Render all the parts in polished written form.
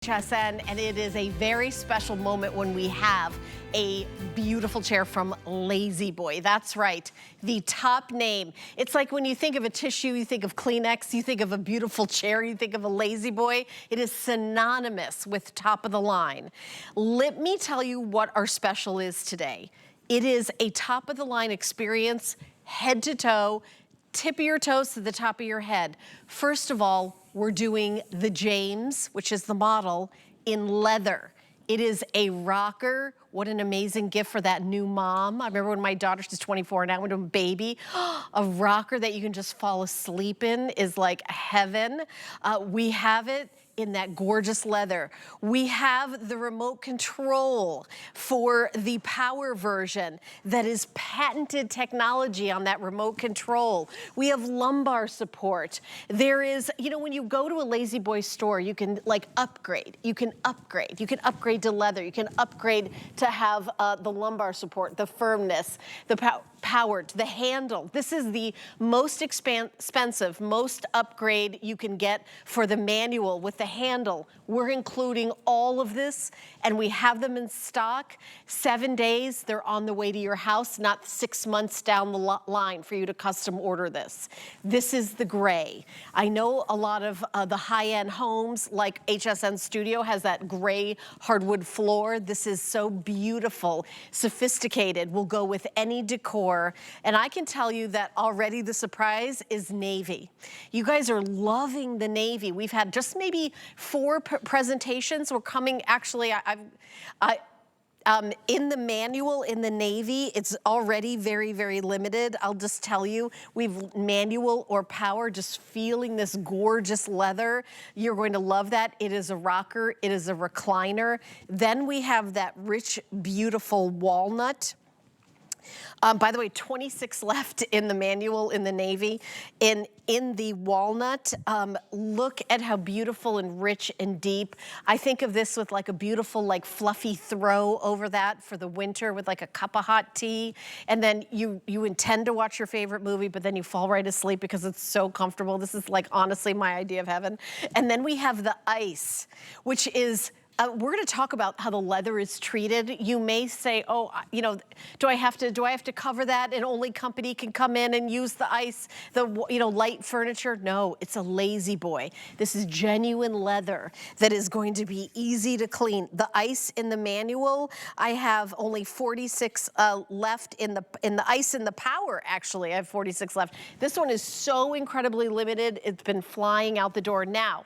HSN, and it is a very special moment when we have a beautiful chair from Lazy Boy. That's right, the top name. It's like when you think of a tissue, you think of Kleenex, you think of a beautiful chair, you think of a Lazy Boy. It is synonymous with top of the line. Let me tell you what our special is today. It is a top of the line experience, head to toe, tip of your toes to the top of your head. First of all, we're doing the James, which is the model, in leather. It is a rocker. What an amazing gift for that new mom. I remember when my daughter, she's 24 now, when I'm a baby, a rocker that you can just fall asleep in is like heaven. We have it in that gorgeous leather. We have the remote control for the power version that is patented technology on that remote control. We have lumbar support. There is, you know, when you go to a Lazy Boy store, you can like upgrade. You can upgrade. You can upgrade to leather. You can upgrade to have the lumbar support, the firmness, the powered, the handle. This is the most expensive, most upgrade you can get for the manual with the handle. We're including all of this, and we have them in stock. 7 days, they're on the way to your house, not 6 months down the line for you to custom order this. This is the gray. I know a lot of the high-end homes, like HSN Studio, has that gray hardwood floor. This is so beautiful, sophisticated, will go with any decor. And I can tell you that already the surprise is navy. You guys are loving the navy. We've had just maybe 4 presentations. We're coming, actually, in the manual, in the navy, it's already very, very limited. I'll just tell you, we've manual or power, just feeling this gorgeous leather. You're going to love that. It is a rocker, it is a recliner. Then we have that rich, beautiful walnut. By the way, 26 left in the manual in the navy. In the walnut, look at how beautiful and rich and deep. I think of this with like a beautiful, like fluffy throw over that for the winter with like a cup of hot tea. And then you intend to watch your favorite movie, but then you fall right asleep because it's so comfortable. This is like honestly my idea of heaven. And then we have the ice, which is, we're going to talk about how the leather is treated. You may say, oh, you know, do I have to cover that and only company can come in and use the ice, the, you know, light furniture? No, it's a Lazy Boy. This is genuine leather that is going to be easy to clean. The ice in the manual, I have only 46 left in the ice in the power, actually. I have 46 left. This one is so incredibly limited. It's been flying out the door. Now,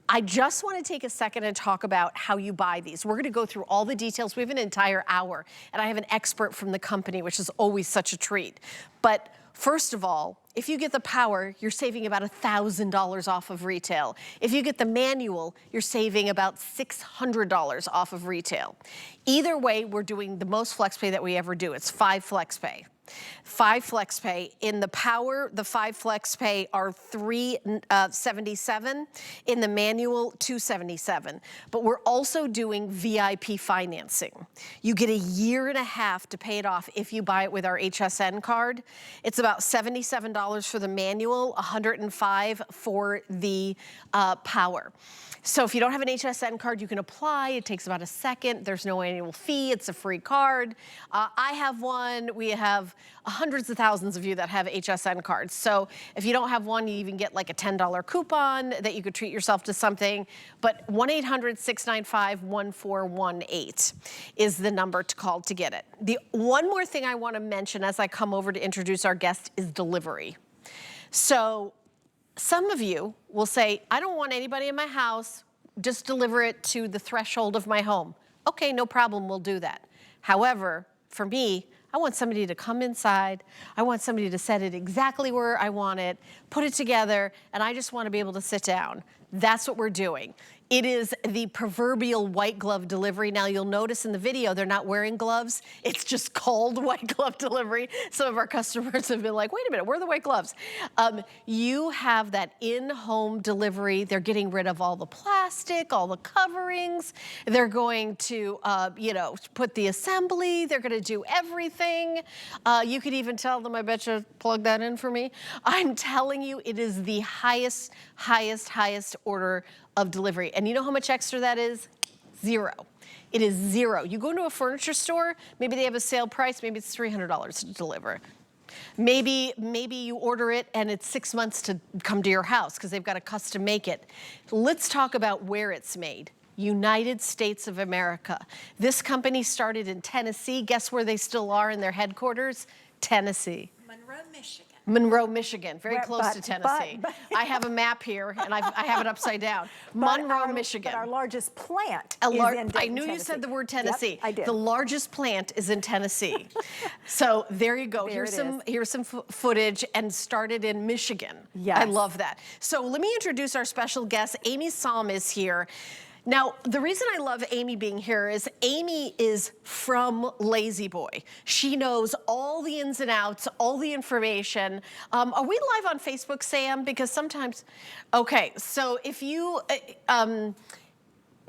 I just want to take a second and talk about how you buy these. We're going to go through all the details. We have an entire hour, and I have an expert from the company, which is always such a treat. But first of all, if you get the power, you're saving about $1,000 off of retail. If you get the manual, you're saving about $600 off of retail. Either way, we're doing the most flex pay that we ever do. It's 5 flex pay. 5 flex pay. In the power, the 5 flex pay are $377. In the manual, $277. But we're also doing VIP financing. You get a year and a half to pay it off if you buy it with our HSN card. It's about $77 for the manual, $105 for the power. So if you don't have an HSN card, you can apply. It takes about a second. There's no annual fee. It's a free card. I have one. We have hundreds of thousands of you that have HSN cards. So if you don't have one, you even get like a $10 coupon that you could treat yourself to something. But 1-800-695-1418 is the number to call to get it. The one more thing I want to mention as I come over to introduce our guest is delivery. So some of you will say, I don't want anybody in my house, just deliver it to the threshold of my home. Okay, no problem, we'll do that. However, for me, I want somebody to come inside. I want somebody to set it exactly where I want it, put it together, and I just want to be able to sit down. That's what we're doing. It is the proverbial white glove delivery. Now you'll notice in the video, they're not wearing gloves. It's just called white glove delivery. Some of our customers have been like, wait a minute, where are the white gloves? You have that in-home delivery. They're getting rid of all the plastic, all the coverings. They're going to, you know, put the assembly. They're gonna do everything. You could even tell them, I bet you plug that in for me. I'm telling you, it is the highest order of delivery. And you know how much extra that is? Zero. It is zero. You go into a furniture store, maybe they have a sale price, maybe it's $300 to deliver. Maybe you order it and it's 6 months to come to your house because they've got to custom make it. Let's talk about where it's made. United States of America. This company started in Tennessee. Guess where they still are in their headquarters? Tennessee. Monroe, Michigan. Monroe, Michigan, very close to Tennessee. I have a map here, and I have it upside down. Monroe, Michigan. But our largest plant is in Dayton, I knew Tennessee. you said the word Tennessee. Yep, I did. The largest plant is in Tennessee. So there you go. Here's some footage, and started in Michigan. Yes. I love that. So let me introduce our special guest. Amy Salm is here. Now, the reason I love Amy being here is Amy is from Lazy Boy. She knows all the ins and outs, all the information. Are we live on Facebook, Sam? Because sometimes, okay, so if you,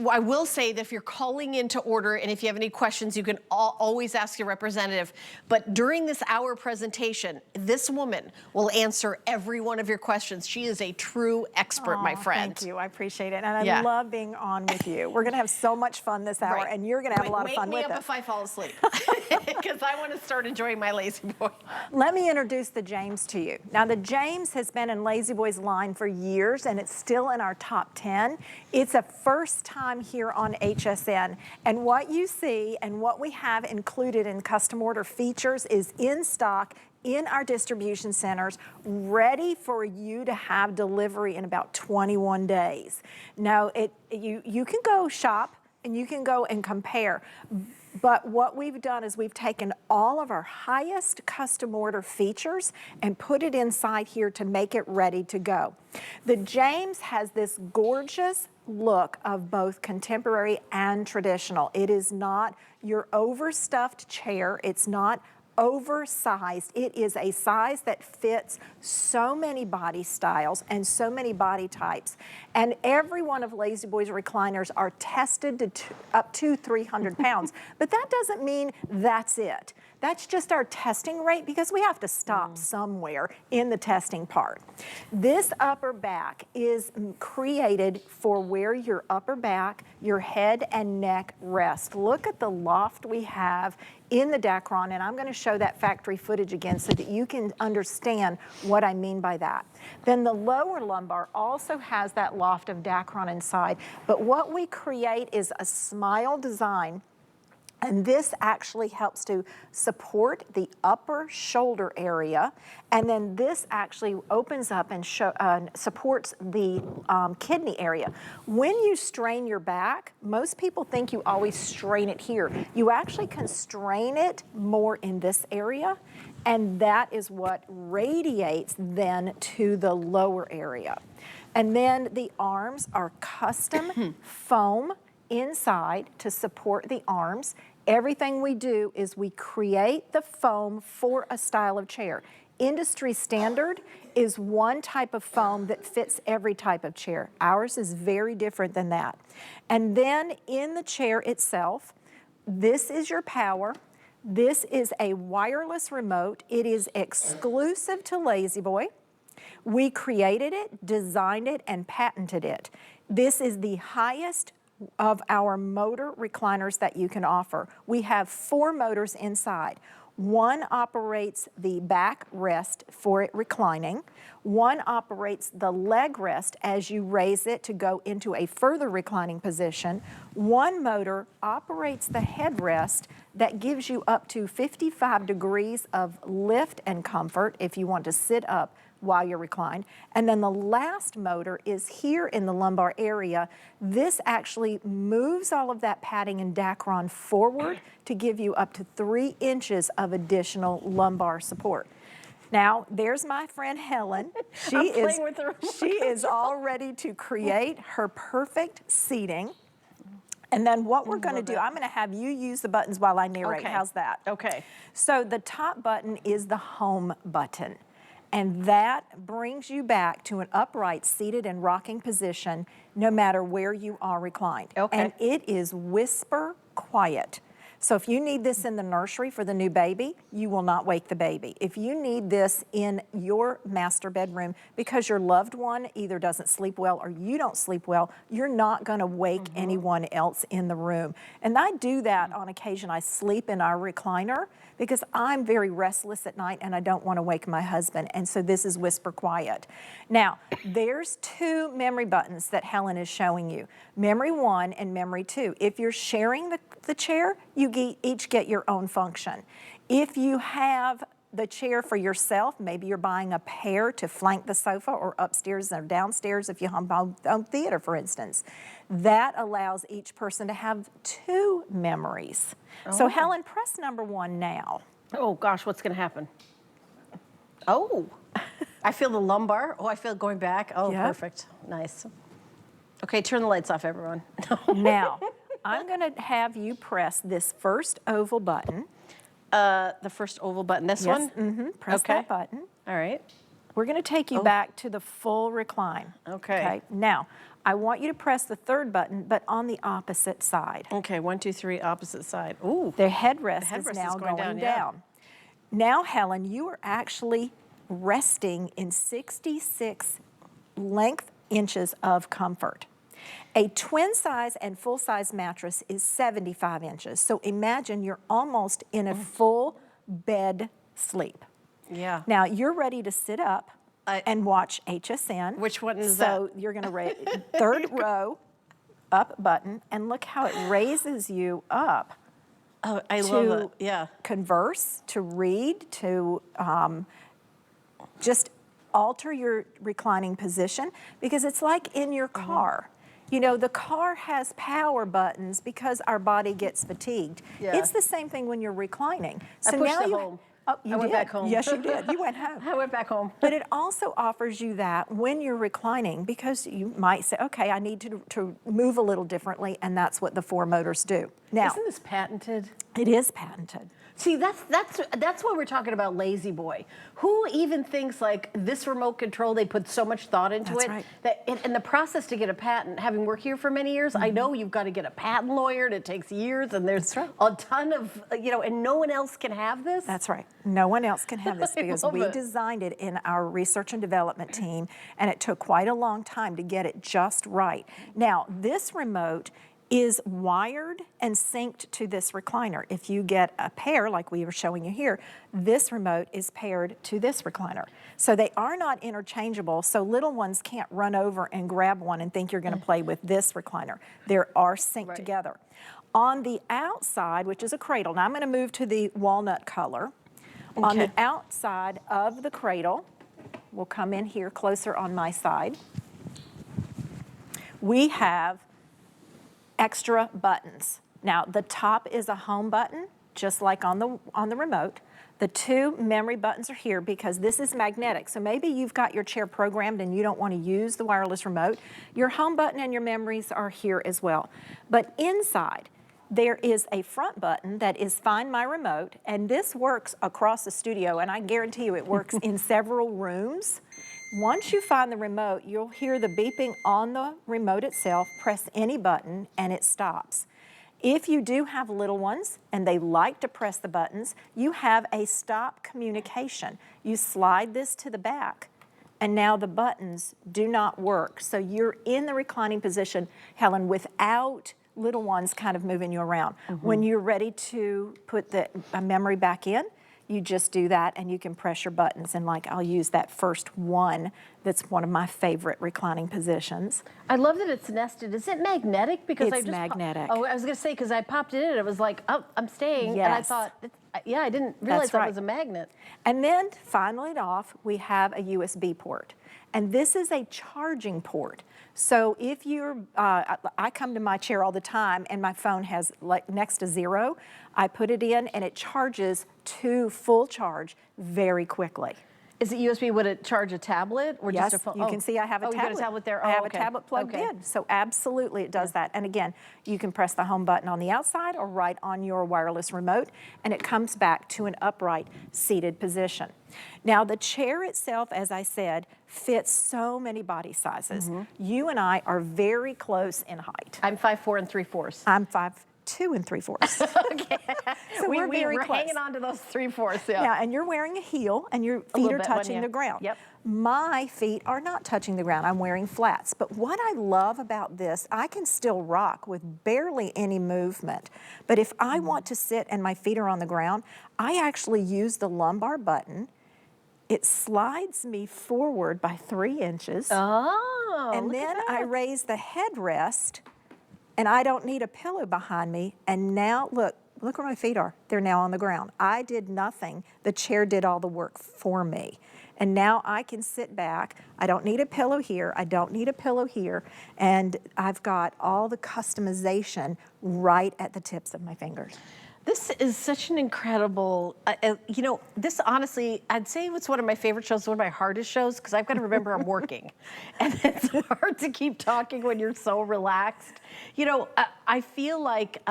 I will say that if you're calling in to order and if you have any questions, you can always ask your representative. But during this hour presentation, this woman will answer every one of your questions. She is a true expert, my friend. Thank you. I appreciate it. And I love being on with you. We're going to have so much fun this hour, and you're going to have a lot of fun with it. Wake me up if I fall asleep, because I want to start enjoying my Lazy Boy. Let me introduce the James to you. Now, the James has been in Lazy Boy's line for years, and it's still in our top 10. It's a first time here on HSN, and what you see and what we have included in custom order features is in stock in our distribution centers, ready for you to have delivery in about 21 days. Now, you can go shop and you can go and compare. But what we've done is we've taken all of our highest custom order features and put it inside here to make it ready to go. The James has this gorgeous look of both contemporary and traditional. It is not your overstuffed chair. It's not oversized. It is a size that fits so many body styles and so many body types. And every one of Lazy Boy's recliners are tested to up to 300 pounds. But that doesn't mean that's it. That's just our testing rate, because we have to stop somewhere in the testing part. This upper back is created for where your upper back, your head and neck rest. Look at the loft we have in the Dacron, and I'm going to show that factory footage again so that you can understand what I mean by that. Then the lower lumbar also has that loft of Dacron inside, but what we create is a smile design. And this actually helps to support the upper shoulder area. And then this actually opens up and supports the kidney area. When you strain your back, most people think you always strain it here. You actually can strain it more in this area. And that is what radiates then to the lower area. And then the arms are custom foam inside to support the arms. Everything we do is we create the foam for a style of chair. Industry standard is one type of foam that fits every type of chair. Ours is very different than that. And then in the chair itself, this is your power. This is a wireless remote. It is exclusive to Lazy Boy. We created it, designed it, and patented it. This is the highest of our motor recliners that you can offer. We have 4 motors inside. One operates the back rest for it reclining. One operates the leg rest as you raise it to go into a further reclining position. One motor operates the headrest that gives you up to 55 degrees of lift and comfort if you want to sit up while you're reclined. And then the last motor is here in the lumbar area. This actually moves all of that padding and Dacron forward to give you up to 3 inches of additional lumbar support. Now, there's my friend Helen. She is all ready to create her perfect seating. And then what we're going to do, I'm going to have you use the buttons while I narrate. Okay. How's that? Okay. So the top button is the home button. And that brings you back to an upright, seated and rocking position no matter where you are reclined. Okay. And it is whisper quiet. So if you need this in the nursery for the new baby, you will not wake the baby. If you need this in your master bedroom because your loved one either doesn't sleep well or you don't sleep well, you're not gonna wake anyone else in the room. And I do that on occasion. I sleep in our recliner because I'm very restless at night and I don't want to wake my husband. And so this is Whisper Quiet. Now, there's 2 memory buttons that Helen is showing you, Memory 1 and Memory 2. If you're sharing the chair, you each get your own function. If you have the chair for yourself, maybe you're buying a pair to flank the sofa or upstairs or downstairs if you home theater, for instance. That allows each person to have 2 memories. So Helen, press number 1 now. Oh gosh, what's gonna happen? Oh, I feel the lumbar. Oh, I feel it going back. Oh, Yep. Perfect, nice. Okay, turn the lights off, everyone. Now, I'm gonna have you press this first oval button. The first oval button, this one? Press that button. All right. We're gonna take you back to the full recline. Okay. Now, I want you to press the 3rd button, but on the opposite side. Okay, 1, 2, 3, opposite side. Ooh. The headrest, headrest is now is going going down, yeah. down. Now, Helen, you are actually resting in 66 inches of comfort. A twin size and full size mattress is 75 inches. So imagine you're almost in a full bed sleep. Yeah. Now you're ready to sit up and watch HSN. Which one is that? So you're gonna 3rd row up button, and look how it raises you up. Oh, I love it, yeah. Converse, to read, to just alter your reclining position, because it's like in your car. You know, the car has power buttons because our body gets fatigued. Yeah. It's the same thing when you're reclining. I pushed now it you, home. Oh, you I went did. back home. Yes, you did. You went home. I went back home. But it also offers you that when you're reclining, because you might say, okay, I need to move a little differently, and that's what the 4 motors do. Now, Isn't this patented? it is patented. See, that's why we're talking about Lazy Boy. Who even thinks like this remote control, they put so much thought into That's it. right. That in the process to get a patent, having worked here for many years, I know you've got to get a patent lawyer and it takes years, and there's right. a ton of, and no one else can have this. That's right. No one else can have this I because love we it. designed it in our research and development team, and it took quite a long time to get it just right. Now, this remote is wired and synced to this recliner. If you get a pair, like we were showing you here, this remote is paired to this recliner. So they are not interchangeable, so little ones can't run over and grab one and think you're gonna play with this recliner. They are synced together. On the outside, which is a cradle, now I'm gonna move to the walnut color. Okay. On the outside of the cradle, we'll come in here closer on my side, we have extra buttons. Now, the top is a home button, just like on the remote. The 2 memory buttons are here because this is magnetic. So maybe you've got your chair programmed and you don't want to use the wireless remote. Your home button and your memories are here as well. But inside, there is a front button that is Find My Remote, and this works across the studio, and I guarantee you it works in several rooms. Once you find the remote, you'll hear the beeping on the remote itself. Press any button and it stops. If you do have little ones and they like to press the buttons, you have a stop communication. You slide this to the back and now the buttons do not work. So you're in the reclining position, Helen, without little ones kind of moving you around. When you're ready to put the memory back in, you just do that and you can press your buttons, and like I'll use that first one that's one of my favorite reclining positions. I love that it's nested. Is it magnetic? Because It's I just magnetic. Oh, I was gonna say, because I popped it in and it was like, oh, I'm staying. And I Yes. thought, yeah, I didn't realize That's that right. was a magnet. And then finally it off, we have a USB port. And this is a charging port. So if you're, I come to my chair all the time and my phone has like next to 0. I put it in and it charges to full charge very quickly. Is it USB? Would it charge a tablet or Yes, just a phone? you can see I have a oh, tablet. You got a tablet there. I Oh, have okay. a tablet plugged Okay. in, so absolutely it does that. And again, you can press the home button on the outside or right on your wireless remote, and it comes back to an upright seated position. Now the chair itself, as I said, fits so many body sizes. You and I are very close in height. I'm 5'4" and 3/4". I'm 5 2 3/4. Okay. So we're very we're close. hanging on to those 3/4, yeah. Yeah, and you're wearing a heel and your feet are touching the ground. Yep. My feet are not touching the ground. I'm wearing flats. But what I love about this, I can still rock with barely any movement. But if I want to sit and my feet are on the ground, I actually use the lumbar button. It slides me forward by 3 inches. Oh, And look at then that. I raise the headrest and I don't need a pillow behind me. And now look where my feet are. They're now on the ground. I did nothing. The chair did all the work for me. And now I can sit back. I don't need a pillow here. I don't need a pillow here. And I've got all the customization right at the tips of my fingers. This is such an incredible, you know, this honestly, I'd say it's one of my favorite shows, one of my hardest shows, because I've got to remember I'm working. And it's hard to keep talking when you're so relaxed. You know, I feel like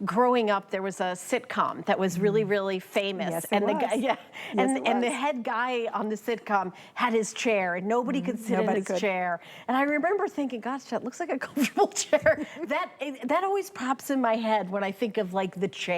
growing up, there was a sitcom that was really, really famous. Yes, and it the was. guy, yeah, Yes, it and the was. head guy on the sitcom had his chair, and nobody could sit in Nobody his could. chair. And I remember thinking, gosh, that looks like a comfortable chair. that always pops in my head when I think of like the chair.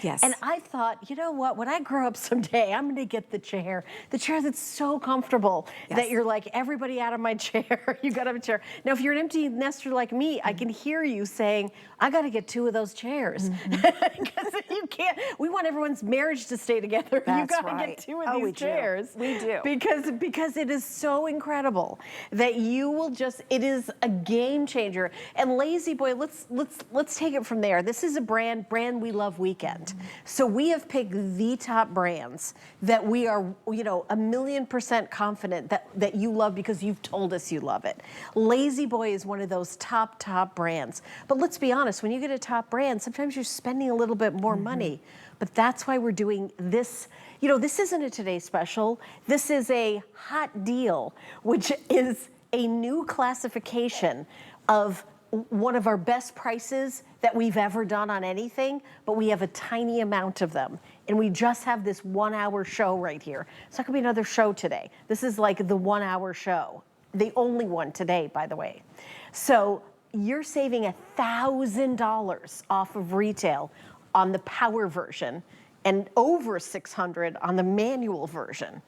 Yes. And I thought, you know what, when I grow up someday, I'm gonna get the chair that's so comfortable that Yes. you're like, everybody out of my chair, you gotta have a chair. Now, if you're an empty nester like me, I can hear you saying, I gotta get 2 of those chairs. Because you can't, we want everyone's marriage to stay together. You That's gotta right. get 2 of Oh, we these do. chairs. We do. Because it is so incredible that you will just, it is a game changer. And Lazy Boy, let's take it from there. This is a brand we love weekend. So we have picked the top brands that we are, you know, 1,000,000% confident that you love because you've told us you love it. Lazy Boy is one of those top brands. But let's be honest, when you get a top brand, sometimes you're spending a little bit more money. But that's why we're doing this. You know, this isn't a Today Special. This is a hot deal, which is a new classification of one of our best prices that we've ever done on anything, but we have a tiny amount of them. And we just have this 1-hour show right here. It's not gonna be another show today. This is like the 1-hour show. The only one today, by the way. So you're saving $1,000 off of retail on the power version and over $600 on the manual version.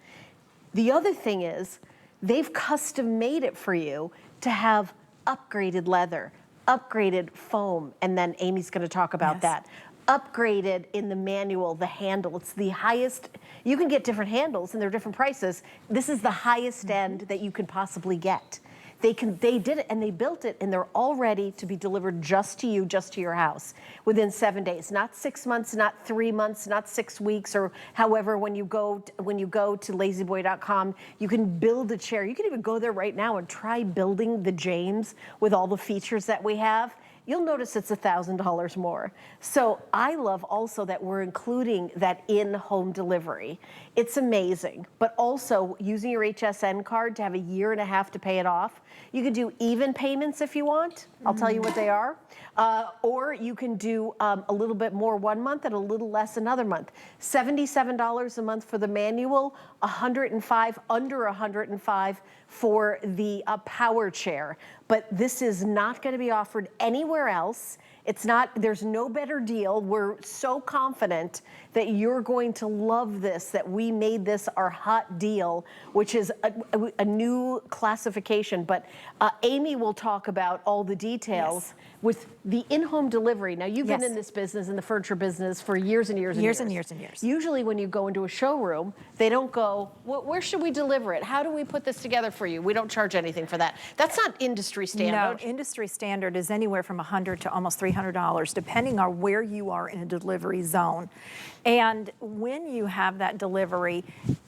The other thing is they've custom made it for you to have upgraded leather, upgraded foam, and then Amy's gonna talk about that. Upgraded in the manual, the handle. It's the highest, you can get different handles and they're different prices. This is the highest end that you can possibly get. They did it and they built it and they're all ready to be delivered just to you, just to your house within 7 days. Not 6 months, not 3 months, not 6 weeks, or however, when you go to lazyboy.com, you can build a chair. You can even go there right now and try building the James with all the features that we have. You'll notice it's $1,000 more. So I love also that we're including that in-home delivery. It's amazing, but also using your HSN card to have 1.5 years to pay it off. You can do even payments if you want. I'll tell you what they are. Or you can do a little bit more 1 month and a little less another month. $77 a month for the manual, $105, under $105 for the power chair. But this is not going to be offered anywhere else. It's not, there's no better deal. We're so confident that you're going to love this, that we made this our hot deal, which is a new classification. But Amy will talk about all the details with the in-home delivery. Now, you've been in this business, in the furniture business, for years and years and years. Years and years and years. Usually when you go into a showroom, they don't go, well, where should we deliver it? How do we put this together for you? We don't charge anything for that. That's not industry standard. No, industry standard is anywhere from $100 to almost $300, depending on where you are in a delivery zone. And when you have that delivery,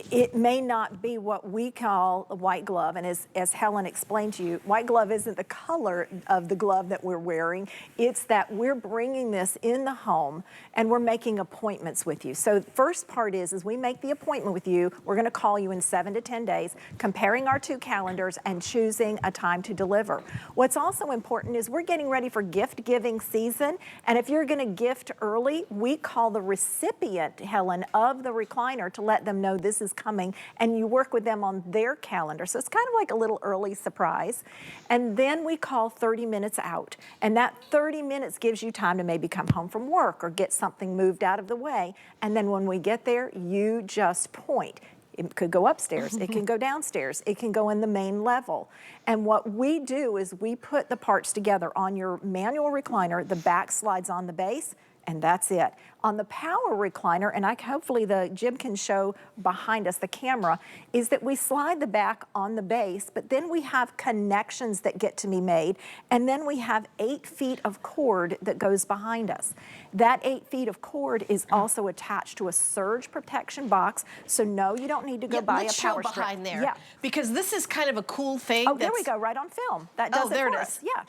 it may not be what we call a white glove. And as Helen explained to you, white glove isn't the color of the glove that we're wearing. It's that we're bringing this in the home and we're making appointments with you. So the first part is we make the appointment with you. We're going to call you in 7 to 10 days, comparing our 2 calendars and choosing a time to deliver. What's also important is we're getting ready for gift giving season. And if you're going to gift early, we call the recipient, Helen, of the recliner to let them know this is coming, and you work with them on their calendar. So it's kind of like a little early surprise. And then we call 30 minutes out. And And that 30 minutes gives you time to maybe come home from work or get something moved out of the way. And then when we get there, you just point. It could go upstairs, it can go downstairs, it can go in the main level. And what we do is we put the parts together on your manual recliner, the back slides on the base, and that's it. On the power recliner, and hopefully Jim can show behind us the camera, is that we slide the back on the base, but then we have connections that get to be made, and then we have 8 feet of cord that goes behind us. That 8 feet of cord is also attached to a surge protection box, so no, you don't need to go buy a power strip. Behind there, yeah, because this is kind of a cool thing. Oh, there we go, right on film. That does it there for it us. is. Yeah.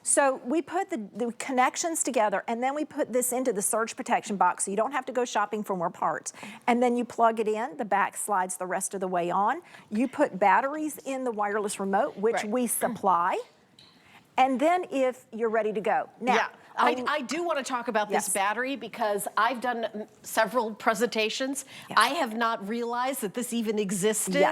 So we put the connections together, and then we put this into the surge protection box so you don't have to go shopping for more parts. And then you plug it in, the back slides the rest of the way on. You put batteries in the wireless remote, which we supply. And then if you're ready to go. Now, yeah. I do want to talk about this battery because I've done several presentations. Yes. I have not realized that this even existed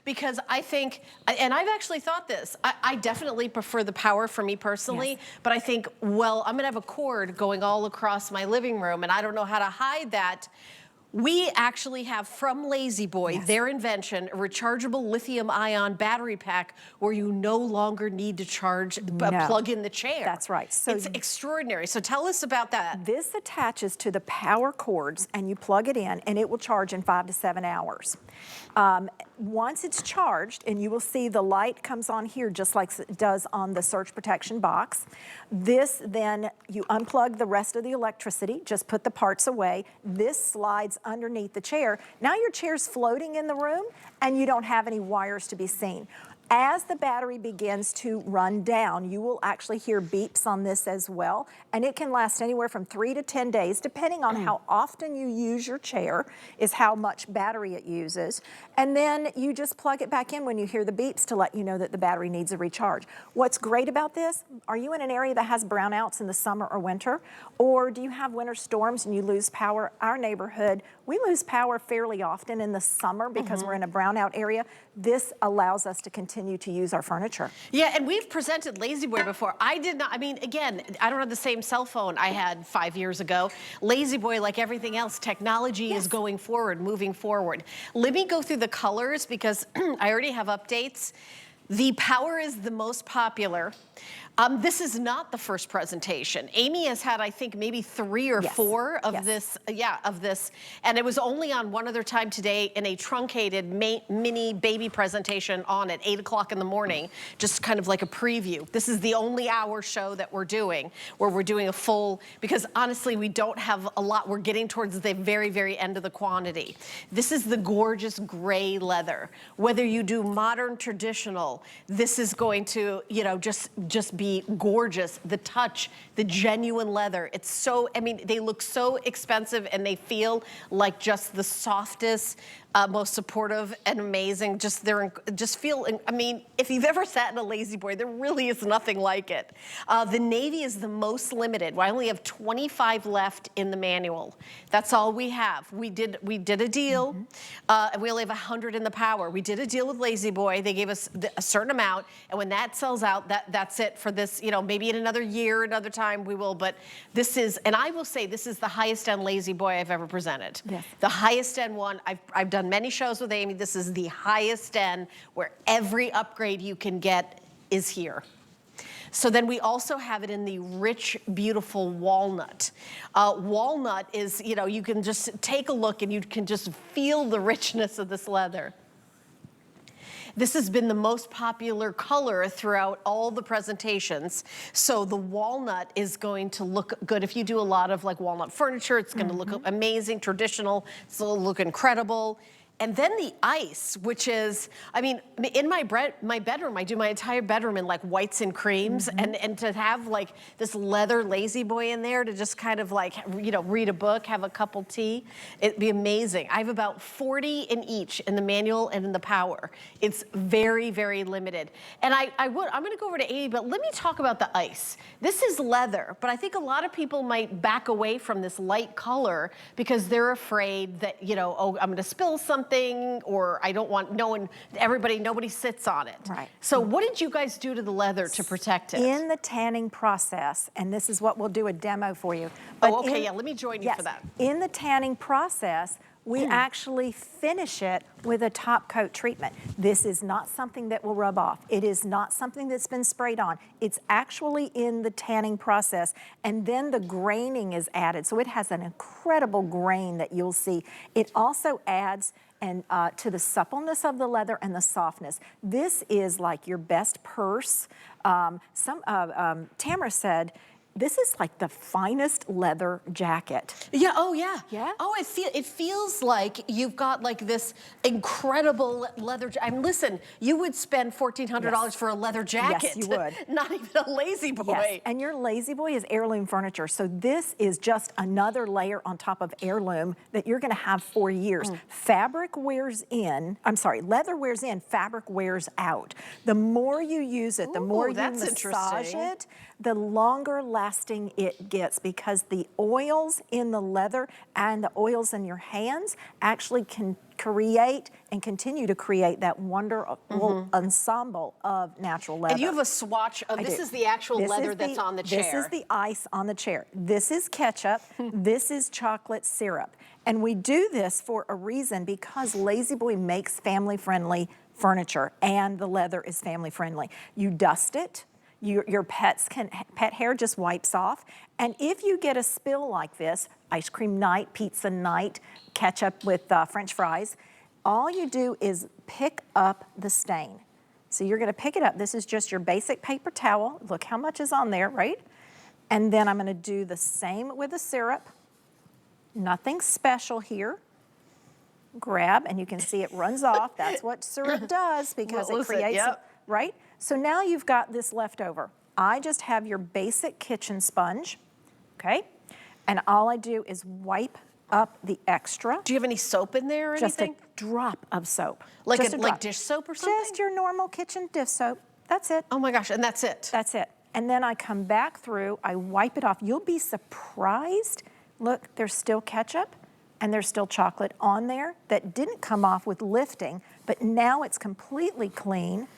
because I think, and I've actually thought this, I definitely prefer the power for me personally, but I think, well, I'm going to have a cord going all across my living room and I don't know how to hide that. We actually have from Lazy Boy, their invention, a rechargeable lithium-ion battery pack where you no longer need to plug in the chair. That's right. So it's extraordinary. So tell us about that. This attaches to the power cords and you plug it in and it will charge in 5 to 7 hours. Once it's charged, and you will see the light comes on here just like it does on the surge protection box. This then, you unplug the rest of the electricity, just put the parts away. This slides underneath the chair. Now your chair's floating in the room and you don't have any wires to be seen. As the battery begins to run down, you will actually hear beeps on this as well, and it can last anywhere from 3 to 10 days, depending on how often you use your chair, is how much battery it uses. And then you just plug it back in when you hear the beeps to let you know that the battery needs a recharge. What's great about this, are you in an area that has brownouts in the summer or winter? Or do you have winter storms and you lose power? Our neighborhood, we lose power fairly often in the summer because we're in a brownout area. This allows us to continue to use our furniture. Yeah, and we've presented Lazy Boy before. I did not, I mean, again, I don't have the same cell phone I had 5 years ago. Lazy Boy, like everything else, technology is going forward, moving forward. Let me go through the colors because I already have updates. The Power is the most popular. This is not the first presentation. Amy has had, I think, maybe 3 or 4 of this, and it was only on one other time today in a truncated mini baby presentation on at 8 o'clock in the morning, just kind of like a preview. This is the only hour show that we're doing, where we're doing a full, because honestly, we don't have a lot. We're getting towards the very, very end of the quantity. This is the gorgeous gray leather. Whether you do modern, traditional, this is going to, you know, just be gorgeous. The touch, the genuine leather. It's so, I mean, they look so expensive and they feel like just the softest, most supportive and amazing. I mean, if you've ever sat in a Lazy Boy, there really is nothing like it. The navy is the most limited. I only have 25 left in the manual. That's all we have. We did a deal, and we only have 100 in the Power. We did a deal with Lazy Boy. They gave us a certain amount, and when that sells out, that's it for this, you know, maybe in another year, another time we will, but this is, and I will say, this is the highest end Lazy Boy I've ever presented. Yes. The highest end one. I've done many shows with Amy. This is the highest end where every upgrade you can get is here. So then we also have it in the rich, beautiful walnut. Walnut is, you know, you can just take a look and you can just feel the richness of this leather. This has been the most popular color throughout all the presentations. So the walnut is going to look good. If you do a lot of like walnut furniture, it's going to look amazing, traditional, it's going to look incredible. And then the ice, which is, I mean, in my bedroom, I do my entire bedroom in like whites and creams, and to have like this leather Lazy Boy in there to just kind of like, you know, read a book, have a cup of tea, it'd be amazing. I have about 40 in each, in the manual and in the Power. It's very, very limited. And I'm gonna go over to Amy, but let me talk about the ice. This is leather, but I think a lot of people might back away from this light color because they're afraid that, you know, oh, I'm gonna spill something, something, or I don't want nobody sits on it. Right. So what did you guys do to the leather to protect it? In the tanning process, and this is what we'll do a demo for you. Oh, okay, yeah, let me join you for that. In the tanning process, we actually finish it with a top coat treatment. This is not something that will rub off. It is not something that's been sprayed on. It's actually in the tanning process, and then the graining is added. So it has an incredible grain that you'll see. It also adds to the suppleness of the leather and the softness. This is like your best purse. Tamara said, this is like the finest leather jacket. Yeah, oh yeah. Yeah? Oh, it feels like you've got like this incredible leather jacket. I mean, listen, you would spend $1,400 for a leather jacket. Yes, you would. Not even a Lazy Boy. Yes, and your Lazy Boy is heirloom furniture. So this is just another layer on top of heirloom that you're gonna have for years. Fabric wears in, leather wears in, fabric wears out. The more you use it, the more you massage it, the longer lasting it gets, because the oils in the leather and the oils in your hands actually can create and continue to create that wonderful ensemble of natural leather. And you have a swatch of, this is the actual leather that's on the chair. This is the ice on the chair. This is ketchup. This is chocolate syrup. And we do this for a reason, because Lazy Boy makes family-friendly furniture, and the leather is family-friendly. You dust it. Your pet hair just wipes off. And if you get a spill like this, ice cream night, pizza night, ketchup with French fries, all you do is pick up the stain. So you're gonna pick it up. This is just your basic paper towel. Look how much is on there, right? And then I'm gonna do the same with the syrup. Nothing special here. Grab, and you can see it runs off. That's what syrup does, because it creates, right? So now you've got this left over. I just have your basic kitchen sponge, okay? And all I do is wipe up the extra. Do you have any soap in there or anything? Just a drop of soap. Like dish soap or something? Just your normal kitchen dish soap. That's it. Oh my gosh, and that's it? That's it. And then I come back through, I wipe it off. You'll be surprised. Look, there's still ketchup and there's still chocolate on there that didn't come off with lifting, but now it's completely clean.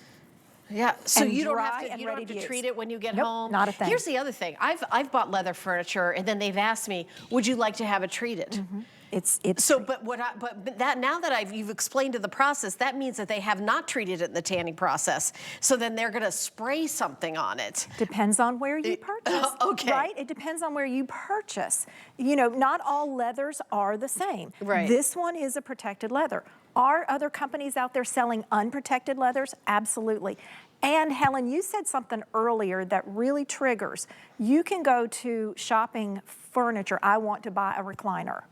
Yeah, so you don't have dry to, and you don't ready have to to treat use. it when you get Nope, home. not a thing. Here's the other thing. I've bought leather furniture, and then they've asked me, would you like to have it treated? It's So, but now that you've explained to the process, that means that they have not treated it in the tanning process. So then they're gonna spray something on it. Depends on where you purchase. Okay. Right? It depends on where you purchase. You know, not all leathers are the same. Right. This one is a protected leather. Are other companies out there selling unprotected leathers? Absolutely. And Helen, you said something earlier that really triggers. You can go to shopping furniture, I want to buy a recliner.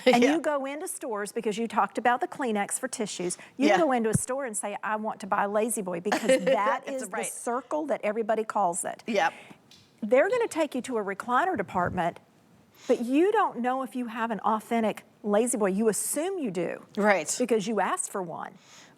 And you go into stores, because you talked about the Kleenex for tissues. You can go into a store and say, I want to buy a Lazy Boy, because that is the circle that everybody calls it. Yep. They're gonna take you to a recliner department, but you don't know if you have an authentic Lazy Boy. You assume you do. Right. Because you asked for one.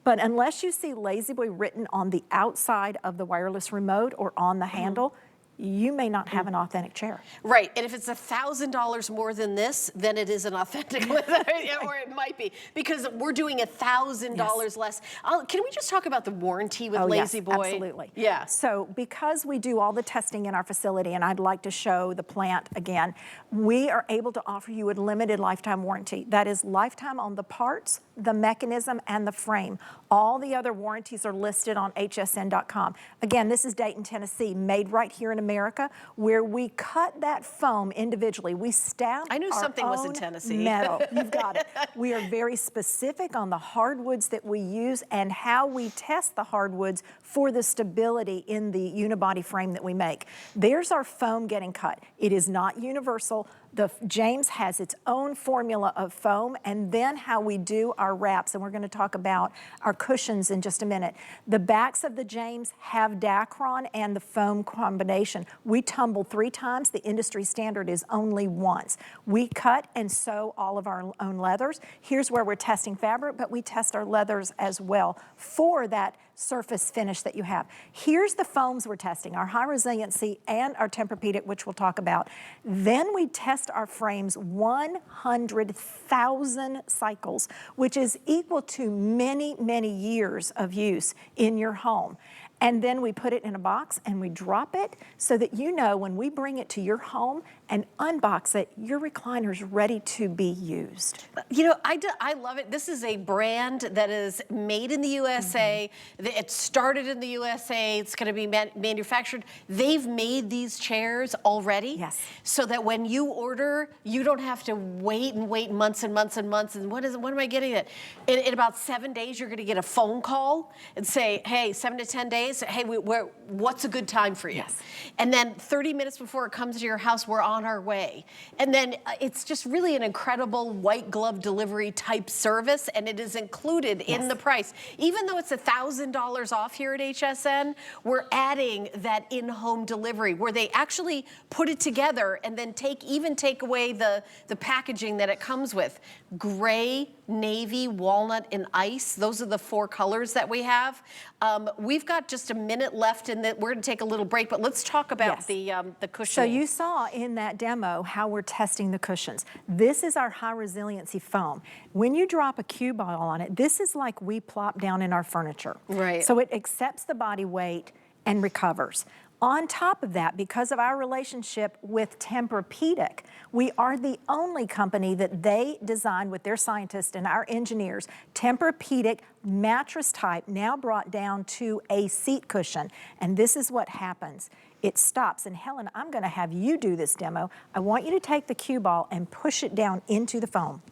But unless you see Lazy Boy written on the outside of the wireless remote or on the handle, you may not have an authentic chair. Right, and if it's $1,000 more than this, then it is an authentic leather, or it might be, because we're doing $1,000 less. Can we just talk about the warranty with Lazy Boy? Absolutely. Yeah. So because we do all the testing in our facility, and I'd like to show the plant again, we are able to offer you a limited lifetime warranty. That is lifetime on the parts, the mechanism, and the frame. All the other warranties are listed on hsn.com. Again, this is Dayton, Tennessee, made right here in America, where we cut that foam individually. We stamp I knew our something was in own Tennessee. metal. You've got it. We are very specific on the hardwoods that we use and how we test the hardwoods for the stability in the unibody frame that we make. There's our foam getting cut. It is not universal. James has its own formula of foam, and then how we do our wraps, and we're going to talk about our cushions in just a minute. The backs of the James have Dacron and the foam combination. cushion. We tumble 3 times. The industry standard is only once. We cut and sew all of our own leathers. Here's where we're testing fabric, but we test our leathers as well for that surface finish that you have. Here's the foams we're testing, our high resiliency and our Tempur-Pedic, which we'll talk about. Then we test our frames 100,000 cycles, which is equal to many, many years of use in your home. And then we put it in a box and we drop it so that you know when we bring it to your home and unbox it, your recliner's ready to be used. You know, I love it. This is a brand that is made in the USA. It started in the USA. It's going to be manufactured. They've made these chairs already. Yes. So that when you order, you don't have to wait months and months and months. And what am I getting it? In about 7 days, you're going to get a phone call and say, hey, 7 to 10 days. Hey, what's a good time for you? Yes. And then 30 minutes before it comes to your house, we're on our way. And then it's just really an incredible white glove delivery type service, and it is included in the price. Even though it's $1,000 off here at HSN, we're adding that in-home delivery where they actually put it together and then take away the packaging that it comes with. Gray, navy, walnut, and ice. Those are the 4 colors that we have. We've got just a minute left, and we're going to take a little break. But let's talk about the cushion. So you saw in that demo how we're testing the cushions. This is our high resiliency foam. When you drop a cue ball on it, this is like we plop down in our furniture. Right. So it accepts the body weight and recovers. On top of that, because of our relationship with Tempur-Pedic, we are the only company that they designed with their scientists and our engineers, Tempur-Pedic mattress type, now brought down to a seat cushion. And this is what happens. It stops. And Helen, I'm going to have you do this demo. I want you to take the cue ball and push it down into the foam.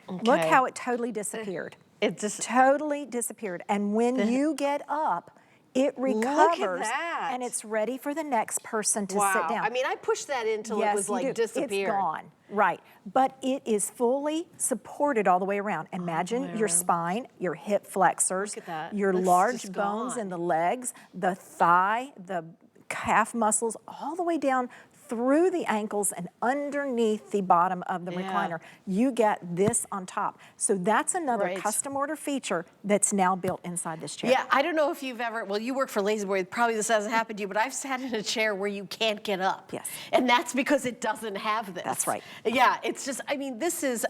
Okay. Look how it totally disappeared. It just totally disappeared. And when you get up, it recovers and it's ready for the next person to sit down. I mean, I pushed that in until it was like disappeared. It's gone, right. But it is fully supported all the way around. Imagine your spine, your hip flexors, your large bones in the legs, the thigh, the calf muscles, all the way down through the ankles and underneath the bottom of the recliner. You get this on top. So that's another custom order feature that's now built inside this chair. Yeah, I don't know if you've ever, well, you work for La-Z-Boy, probably this hasn't happened to you, but I've sat in a chair where you can't get up. Yes. And that's because it doesn't have this. That's right. Yeah, it's just, I mean, this is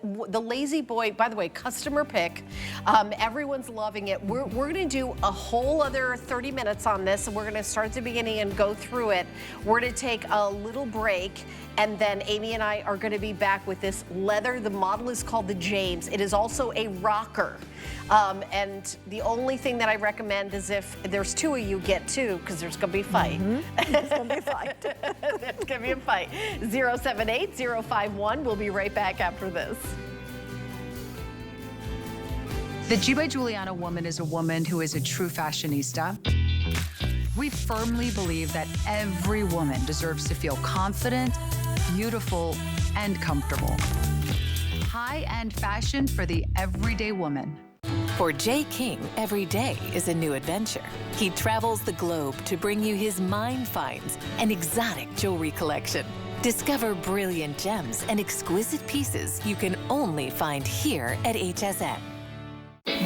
the La-Z-Boy, by the way, customer pick. Everyone's loving it. We're going to do a whole other 30 minutes on this, and we're going to start at the beginning and go through it. We're going to take a little break, and then Amy and I are going to be back with this leather. The model is called the James. It is also a rocker. And the only thing that I recommend is if there's 2 of you, get 2, because there's going to be a fight. There's going to be a fight. There's going to be a fight. 078-051. We'll be right back after this. The G by Giuliana woman is a woman who is a true fashionista. We firmly believe that every woman deserves to feel confident, beautiful, and comfortable. High-end fashion for the everyday woman. For Jay King, every day is a new adventure. He travels the globe to bring you his mind finds and exotic jewelry collection. Discover brilliant gems and exquisite pieces you can only find here at HSN.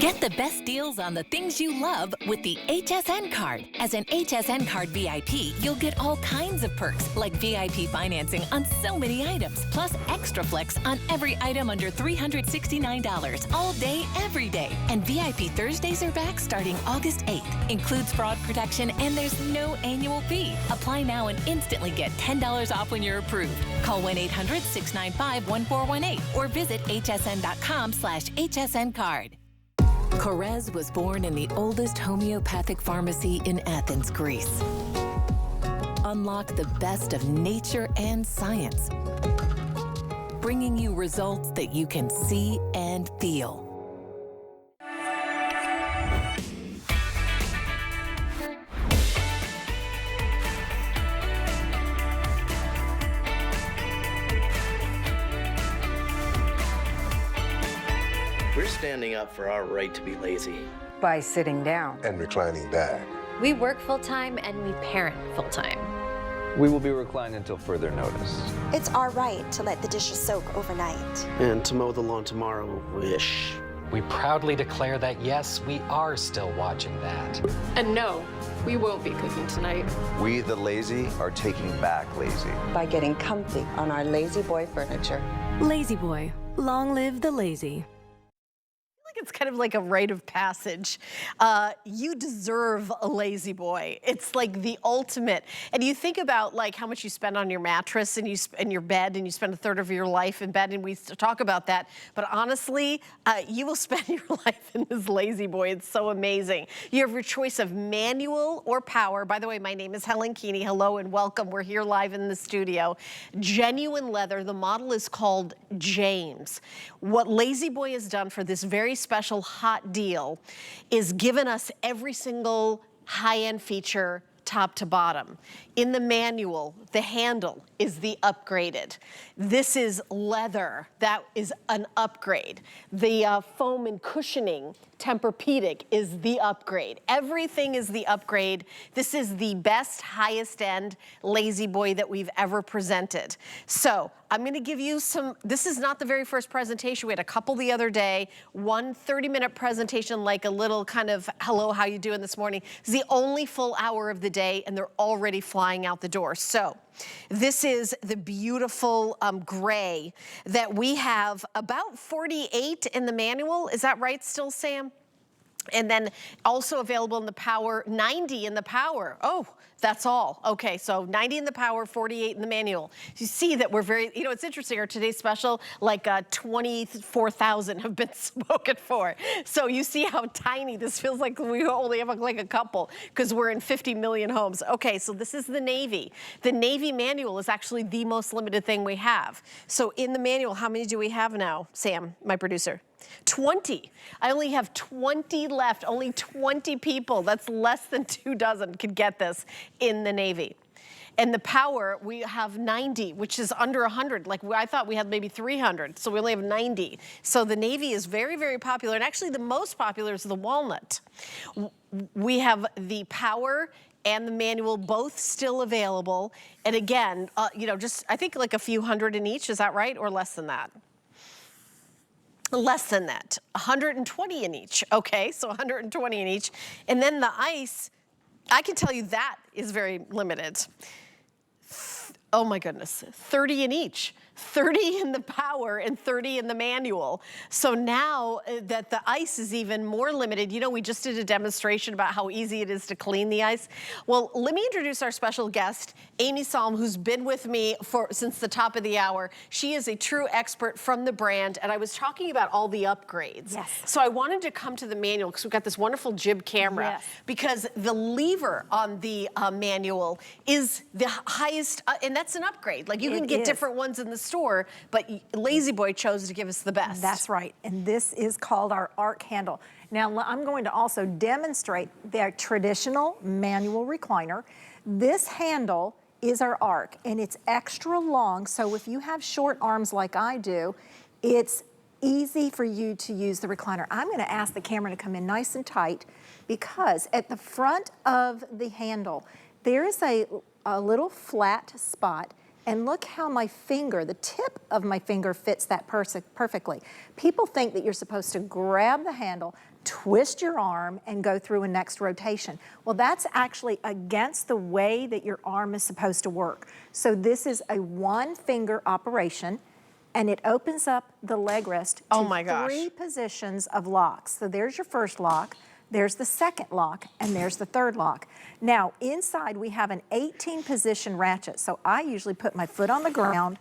Get the best deals on the things you love with the HSN card. As an HSN card VIP, you'll get all kinds of perks like VIP financing on so many items, plus extra flex on every item under $369 all day, every day. And VIP Thursdays are back starting August 8th. Includes fraud protection and there's no annual fee. Apply now and instantly get $10 off when you're approved. Call 1-800-695-1418 or visit hsn.com/HSN card. Corez was born in the oldest homeopathic pharmacy in Athens, Greece. Unlock the best of nature and science, bringing you results that you can see and feel. We're standing up for our right to be lazy. By sitting down. And reclining back. We work full-time and we parent full-time. We will be reclined until further notice. It's our right to let the dishes soak overnight. And to mow the lawn tomorrow-ish. We proudly declare that yes, we are still watching that. And no, we won't be cooking tonight. We, the lazy, are taking back lazy. By getting comfy on our Lazy Boy furniture. Lazy Boy, long live the lazy. It's kind of like a rite of passage. You deserve a lazy boy. It's like the ultimate. And you think about like how much you spend on your mattress and and your bed, and you spend a third of your life in bed, and we talk about that. But honestly, you will spend your life in this lazy boy. It's so amazing. You have your choice of manual or power. By the way, my name is Helen Keeney. Hello and welcome. We're here live in the studio. Genuine leather. The model is called James. What Lazy Boy has done for this very special hot deal is given us every single high-end feature top to bottom. In the manual, the handle is the upgraded. This is leather. That is an upgrade. The foam and cushioning, Tempur-Pedic, is the upgrade. Everything is the upgrade. This is the best, highest end Lazy Boy that we've ever presented. So I'm gonna give you some, this is not the very first presentation. We had a couple the other day, one 30-minute presentation, like a little kind of, hello, how you doing this morning? It's the only full hour of the day, and they're already flying out the door. So this is the beautiful gray that we have about 48 in the manual. Is that right still, Sam? And then also available in the power, 90 in the power. Oh, that's all. Okay, so 90 in the power, 48 in the manual. You see that we're very, you know, it's interesting, our today's special, like 24,000 have been spoken for. So you see how tiny this feels like. We only have like a couple because we're in 50 million homes. Okay, so this is the navy. The navy manual is actually the most limited thing we have. So in the manual, how many do we have now, Sam, my producer? 20. I only have 20 left, only 20 people. That's less than 2 dozen could get this in the Navy. And the power, we have 90, which is under 100. Like I thought we had maybe 300, so we only have 90. So the Navy is very, very popular. And actually the most popular is the walnut. We have the power and the manual both still available. And again, you know, just I think like a few hundred in each, is that right? Or less than that? Less than that, 120 in each. Okay, so 120 in each. And then the ice, I can tell you that is very limited. Oh my goodness, 30 in each. 30 in the power and 30 in the manual. So now that the ice is even more limited, you know, we just did a demonstration about how easy it is to clean the ice. Well, let me introduce our special guest, Amy Salm, who's been with me since the top of the hour. She is a true expert from the brand, and I was talking about all the upgrades. Yes. So I wanted to come to the manual because we've got this wonderful jib camera. Yes. Because the lever on the manual is the highest, and that's an upgrade. Like you can get different ones in the store, but Lazy Boy chose to give us the best. That's right, and this is called our arc handle. Now I'm going to also demonstrate the traditional manual recliner. This handle is our arc, and it's extra long, so if you have short arms like I do, it's easy for you to use the recliner. I'm gonna ask the camera to come in nice and tight because at the front of the handle, there is a little flat spot. And look how my finger, the tip of my finger fits that perfectly. People think that you're supposed to grab the handle, twist your arm, and go through a next rotation. Well, that's actually against the way that your arm is supposed to work. So this is a one-finger operation, and it opens up the leg rest to 3 positions of locks. So there's your first lock. There's the second lock, and there's the third lock. Now, inside we have an 18-position ratchet. So I usually put my foot on the ground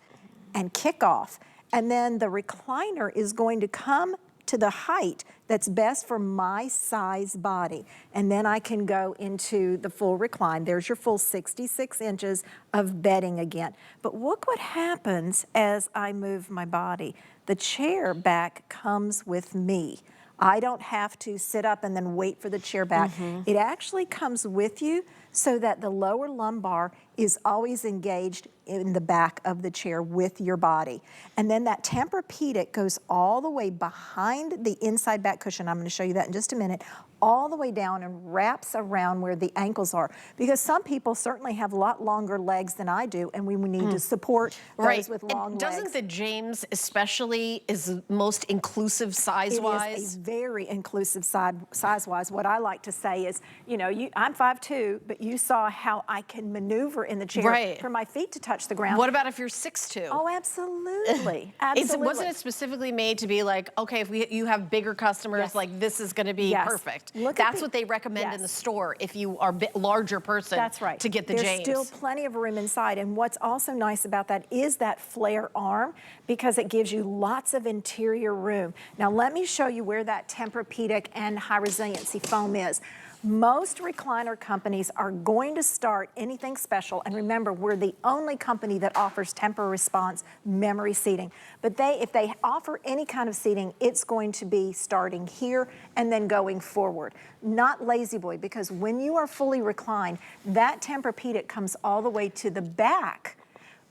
and kick off. And then the recliner is going to come to the height that's best for my size body. And then I can go into the full recline. There's your full 66 inches of bedding again. But look what happens as I move my body. The chair back comes with me. I don't have to sit up and then wait for the chair back. It actually comes with you, so that the lower lumbar is always engaged in the back of the chair with your body. And then that Tempur-Pedic goes all the way behind the inside back cushion. I'm going to show you that in just a minute, all the way down and wraps around where the ankles are. Because some people certainly have a lot longer legs than I do, and we need to support those with long legs. Doesn't the James especially is most inclusive size-wise? It is a very inclusive size-wise. What I like to say is, you know, I'm 5'2", but you saw how I can maneuver in the chair for my feet to touch the ground. What about if you're 6'2"? Oh, absolutely. Absolutely. Wasn't it specifically made to be like, okay, if you have bigger customers, like this is going to be perfect? That's what they recommend in the store if you are a larger person. That's right. To get the There's James. still plenty of room inside. And what's also nice about that is that flare arm, because it gives you lots of interior room. Now let me show you where that Tempur-Pedic and high resiliency foam is. Most recliner companies are going to start anything special, and remember, we're the only company that offers Tempur Response memory seating. But if they offer any kind of seating, it's going to be starting here and then going forward. Not Lazy Boy, because when you are fully reclined, that Tempur-Pedic comes all the way to the back.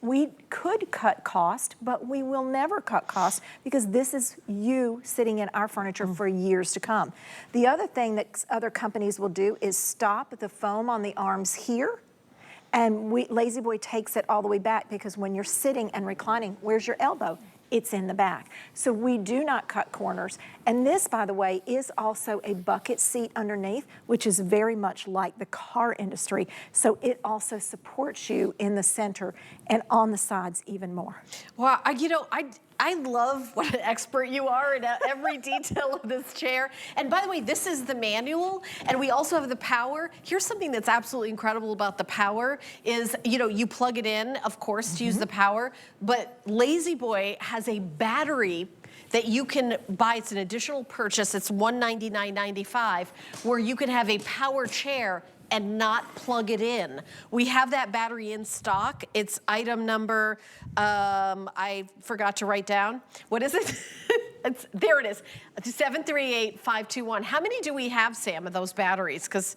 We could cut cost, but we will never cut cost because this is you sitting in our furniture for years to come. The other thing that other companies will do is stop the foam on the arms here, and Lazy Boy takes it all the way back, because when you're sitting and reclining, where's your elbow? It's in the back. So we do not cut corners. And this, by the way, is also a bucket seat underneath, which is very much like the car industry. So it also supports you in the center and on the sides even more. Wow, you know, I love what an expert you are in every detail of this chair. And by the way, this is the manual, and we also have the power. Here's something that's absolutely incredible about the power is, you know, you plug it in, of course, to use the power, but Lazy Boy has a battery that you can buy. It's an additional purchase. It's $199.95, where you can have a power chair and not plug it in. We have that battery in stock. It's item number, I forgot to write down. What is it? There it is, 738-521. How many do we have, Sam, of those batteries? Because